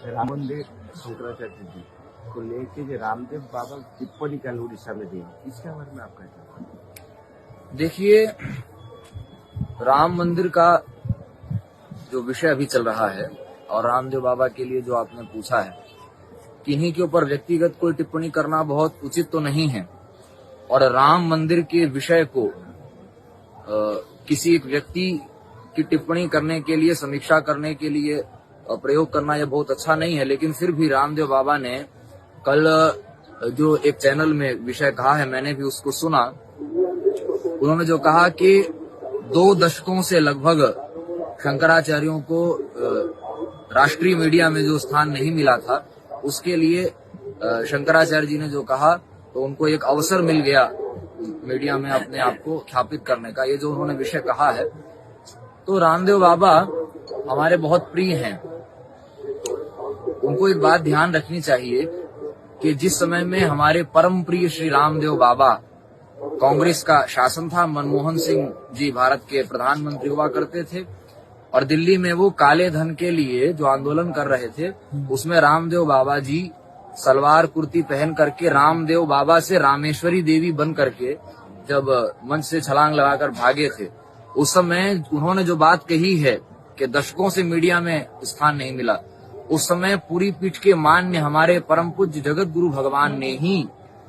राम मंदिर शंकराचार्य जी को लेके जो रामदेव बाबा टिप्पणी कल उड़ीसा में दी, इसके बारे में आप क्या कहते हैं? देखिए, राम मंदिर का जो विषय अभी चल रहा है और रामदेव बाबा के लिए जो आपने पूछा है कि इन्हीं के ऊपर व्यक्तिगत कोई टिप्पणी करना बहुत उचित तो नहीं है। और राम मंदिर के विषय को किसी एक व्यक्ति की टिप्पणी करने के लिए, समीक्षा करने के लिए प्रयोग करना यह बहुत अच्छा नहीं है। लेकिन फिर भी रामदेव बाबा ने कल जो एक चैनल में विषय कहा है, मैंने भी उसको सुना। उन्होंने जो कहा कि 2 दशकों से लगभग शंकराचार्यों को राष्ट्रीय मीडिया में जो स्थान नहीं मिला था, उसके लिए शंकराचार्य जी ने जो कहा तो उनको एक अवसर मिल गया मीडिया में अपने आप को ख्यापित करने का। ये जो उन्होंने विषय कहा है, तो रामदेव बाबा हमारे बहुत प्रिय हैं। उनको एक बात ध्यान रखनी चाहिए कि जिस समय में हमारे परम प्रिय श्री रामदेव बाबा, कांग्रेस का शासन था, मनमोहन सिंह जी भारत के प्रधानमंत्री हुआ करते थे और दिल्ली में वो काले धन के लिए जो आंदोलन कर रहे थे, उसमें रामदेव बाबा जी सलवार कुर्ती पहन करके रामदेव बाबा से रामेश्वरी देवी बन करके जब मंच से छलांग लगाकर भागे थे, उस समय उन्होंने जो बात कही है कि दशकों से मीडिया में स्थान नहीं मिला, उस समय पूरी पीठ के मान्य हमारे परम पूज्य जगत गुरु भगवान ने ही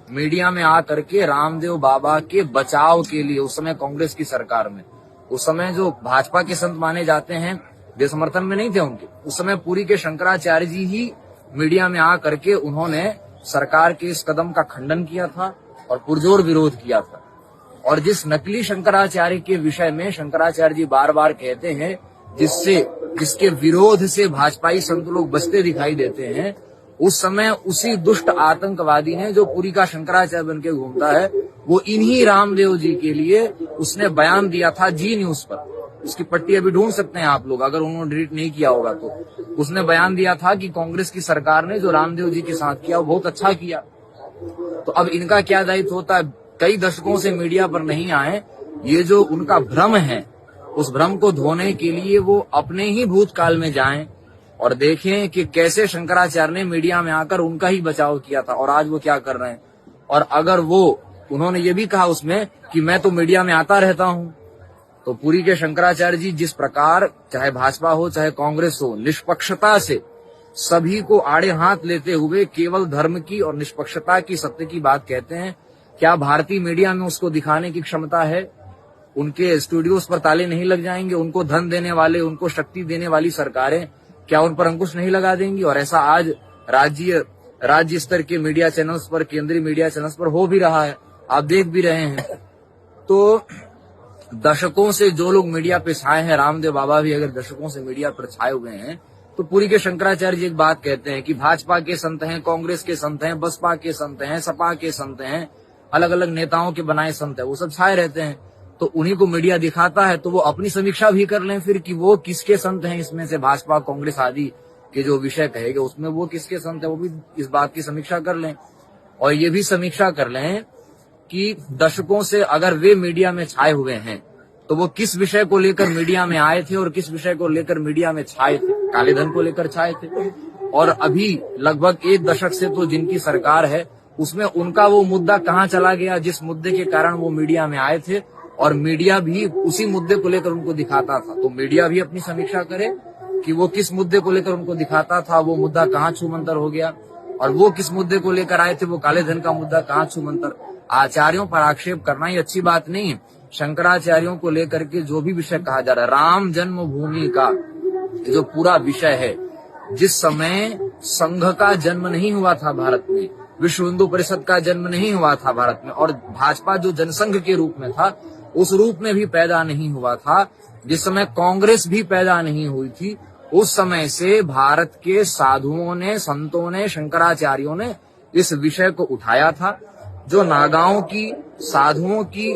मीडिया में आकर के रामदेव बाबा के बचाव के लिए, उस समय कांग्रेस की सरकार में, उस समय जो भाजपा के संत माने जाते हैं वे समर्थन में नहीं थे उनके, उस समय पूरी के शंकराचार्य जी ही मीडिया में आकर के उन्होंने सरकार के इस कदम का खंडन किया था और पुरजोर विरोध किया था। और जिस नकली शंकराचार्य के विषय में शंकराचार्य जी बार बार कहते हैं, जिसके विरोध से भाजपाई संत लोग बचते दिखाई देते हैं, उस समय उसी दुष्ट आतंकवादी ने जो पुरी का शंकराचार्य बन के घूमता है, वो इन्हीं रामदेव जी के लिए उसने बयान दिया था जी न्यूज पर। उसकी पट्टी अभी ढूंढ सकते हैं आप लोग, अगर उन्होंने डिलीट नहीं किया होगा तो। उसने बयान दिया था कि कांग्रेस की सरकार ने जो रामदेव जी के साथ किया वो बहुत अच्छा किया। तो अब इनका क्या दायित्व होता है? कई दशकों से मीडिया पर नहीं आए, ये जो उनका भ्रम है, उस भ्रम को धोने के लिए वो अपने ही भूतकाल में जाएं और देखें कि कैसे शंकराचार्य ने मीडिया में आकर उनका ही बचाव किया था और आज वो क्या कर रहे हैं। और अगर उन्होंने ये भी कहा उसमें कि मैं तो मीडिया में आता रहता हूं, तो पुरी के शंकराचार्य जी जिस प्रकार, चाहे भाजपा हो चाहे कांग्रेस हो, निष्पक्षता से सभी को आड़े हाथ लेते हुए केवल धर्म की और निष्पक्षता की, सत्य की बात कहते हैं, क्या भारतीय मीडिया में उसको दिखाने की क्षमता है? उनके स्टूडियोज पर ताले नहीं लग जाएंगे? उनको धन देने वाले, उनको शक्ति देने वाली सरकारें क्या उन पर अंकुश नहीं लगा देंगी? और ऐसा आज राज्य स्तर के मीडिया चैनल्स पर, केंद्रीय मीडिया चैनल्स पर हो भी रहा है, आप देख भी रहे हैं। तो दशकों से जो लोग मीडिया पे छाए हैं, रामदेव बाबा भी अगर दशकों से मीडिया पर छाए हुए हैं, तो पुरी के शंकराचार्य जी एक बात कहते हैं कि भाजपा के संत हैं, कांग्रेस के संत हैं, बसपा के संत हैं, सपा के संत हैं, अलग अलग नेताओं के बनाए संत हैं, वो सब छाए रहते हैं। तो उन्हीं को मीडिया दिखाता है, तो वो अपनी समीक्षा भी कर लें फिर कि वो किसके संत हैं, इसमें से भाजपा, कांग्रेस आदि के जो विषय कहेंगे उसमें वो किसके संत है, वो भी इस बात की समीक्षा कर लें। और ये भी समीक्षा कर लें कि दशकों से अगर वे मीडिया में छाए हुए हैं तो वो किस विषय को लेकर मीडिया में आए थे और किस विषय को लेकर मीडिया में छाए थे। काले धन को लेकर छाए थे। और अभी लगभग 1 दशक से तो जिनकी सरकार है, उसमें उनका वो मुद्दा कहाँ चला गया जिस मुद्दे के कारण वो मीडिया में आए थे, और मीडिया भी उसी मुद्दे को लेकर उनको दिखाता था। तो मीडिया भी अपनी समीक्षा करे कि वो किस मुद्दे को लेकर उनको दिखाता था, वो मुद्दा कहाँ छूमंतर हो गया, और वो किस मुद्दे को लेकर आए थे, वो काले धन का मुद्दा कहाँ छूमंतर। आचार्यों पर आक्षेप करना ये अच्छी बात नहीं है। शंकराचार्यों को लेकर के जो भी विषय कहा जा रहा है, राम जन्मभूमि का जो पूरा विषय है, जिस समय संघ का जन्म नहीं हुआ था भारत में, विश्व हिंदू परिषद का जन्म नहीं हुआ था भारत में, और भाजपा जो जनसंघ के रूप में था उस रूप में भी पैदा नहीं हुआ था, जिस समय कांग्रेस भी पैदा नहीं हुई थी, उस समय से भारत के साधुओं ने, संतों ने, शंकराचार्यों ने इस विषय को उठाया था। जो नागाओं की, साधुओं की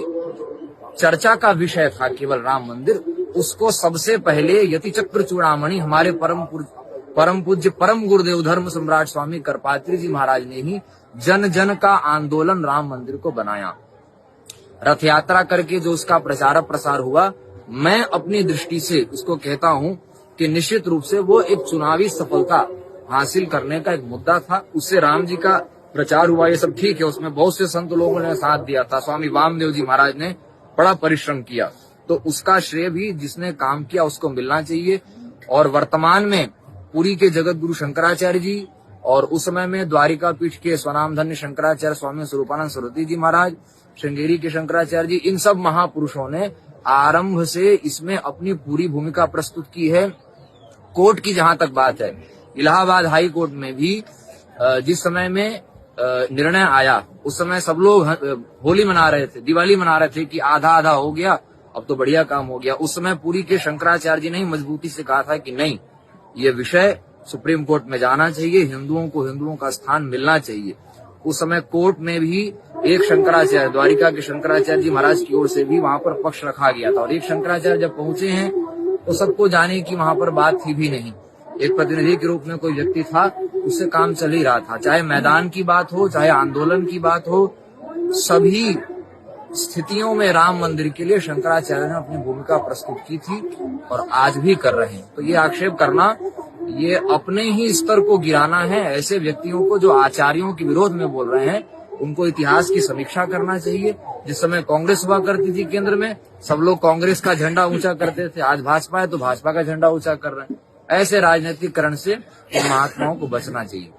चर्चा का विषय था केवल राम मंदिर, उसको सबसे पहले यति चक्र चूड़ामणि हमारे परम पूज्य परम गुरुदेव धर्म सम्राट स्वामी करपात्री जी महाराज ने ही जन जन का आंदोलन राम मंदिर को बनाया। रथ यात्रा करके जो उसका प्रचार प्रसार हुआ, मैं अपनी दृष्टि से उसको कहता हूं कि निश्चित रूप से वो एक चुनावी सफलता हासिल करने का एक मुद्दा था। उससे राम जी का प्रचार हुआ, ये सब ठीक है, उसमें बहुत से संत लोगों ने साथ दिया था। स्वामी वामदेव जी महाराज ने बड़ा परिश्रम किया, तो उसका श्रेय भी जिसने काम किया उसको मिलना चाहिए। और वर्तमान में पुरी के जगत गुरु शंकराचार्य जी और उस समय में द्वारिका पीठ के स्वनामधन्य शंकराचार्य स्वामी स्वरूपानंद सरस्वती जी महाराज, श्रृंगेरी के शंकराचार्य जी, इन सब महापुरुषों ने आरंभ से इसमें अपनी पूरी भूमिका प्रस्तुत की है। कोर्ट की जहां तक बात है, इलाहाबाद हाई कोर्ट में भी जिस समय में निर्णय आया, उस समय सब लोग होली मना रहे थे, दिवाली मना रहे थे कि आधा आधा हो गया, अब तो बढ़िया काम हो गया। उस समय पुरी के शंकराचार्य जी ने मजबूती से कहा था कि नहीं, ये विषय सुप्रीम कोर्ट में जाना चाहिए, हिंदुओं को हिंदुओं का स्थान मिलना चाहिए। उस समय कोर्ट में भी एक शंकराचार्य, द्वारिका के शंकराचार्य जी महाराज की ओर से भी वहां पर पक्ष रखा गया था। और एक शंकराचार्य जब पहुंचे हैं तो सबको जाने की वहां पर बात थी भी नहीं, एक प्रतिनिधि के रूप में कोई व्यक्ति था, उससे काम चल ही रहा था। चाहे मैदान की बात हो, चाहे आंदोलन की बात हो, सभी स्थितियों में राम मंदिर के लिए शंकराचार्य ने अपनी भूमिका प्रस्तुत की थी और आज भी कर रहे हैं। तो ये आक्षेप करना, ये अपने ही स्तर को गिराना है। ऐसे व्यक्तियों को जो आचार्यों के विरोध में बोल रहे हैं, उनको इतिहास की समीक्षा करना चाहिए। जिस समय कांग्रेस हुआ करती थी केंद्र में, सब लोग कांग्रेस का झंडा ऊंचा करते थे, आज भाजपा है तो भाजपा का झंडा ऊंचा कर रहे हैं। ऐसे राजनीतिकरण से महात्माओं को बचना चाहिए।